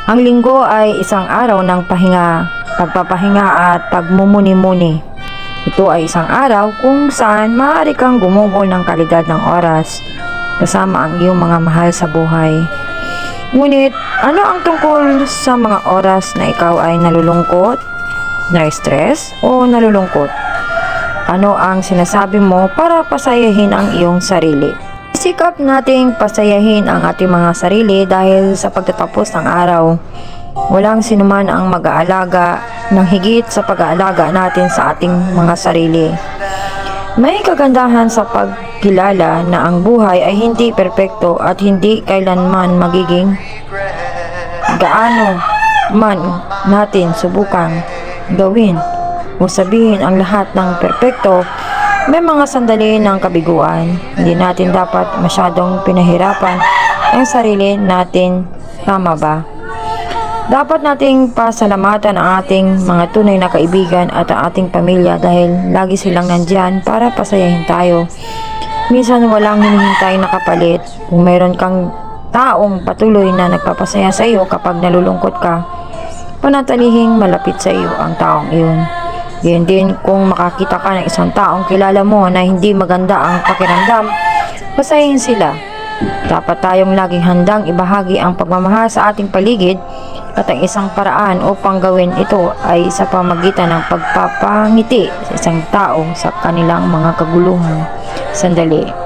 Ang linggo ay isang araw ng pahinga, pagpapahinga at pagmumuni-muni. Ito ay isang araw kung saan maaari kang gumugol ng kalidad ng oras kasama ang iyong mga mahal sa buhay. Ngunit, ano ang tungkol sa mga oras na ikaw ay nalulungkot, na-stress o nalulungkot? Ano ang sinasabi mo para pasayahin ang iyong sarili? Sikap nating pasayahin ang ating mga sarili dahil sa pagtatapos ng araw. Walang sinuman ang mag-aalaga ng higit sa pag-aalaga natin sa ating mga sarili. May kagandahan sa pagkilala na ang buhay ay hindi perpekto at hindi kailanman magiging gaano man natin subukan gawin o sabihin ang lahat ng perpekto. May mga sandali ng kabiguan. Hindi natin dapat masyadong pinahirapan ang sarili natin, tama ba? Dapat nating pasalamatan ang ating mga tunay na kaibigan at ang ating pamilya dahil lagi silang nandyan para pasayahin tayo. Minsan walang hinihintay na kapalit. Kung mayroon kang taong patuloy na nagpapasaya sa iyo kapag nalulungkot ka, panatilihing malapit sa iyo ang taong iyon. Yun din kung makakita ka ng isang taong kilala mo na hindi maganda ang pakiramdam, pasayahin sila. Dapat tayong laging handang ibahagi ang pagmamahal sa ating paligid at ang isang paraan upang gawin ito ay sa pamagitan ng pagpapangiti sa isang tao sa kanilang mga kaguluhan. Sandali.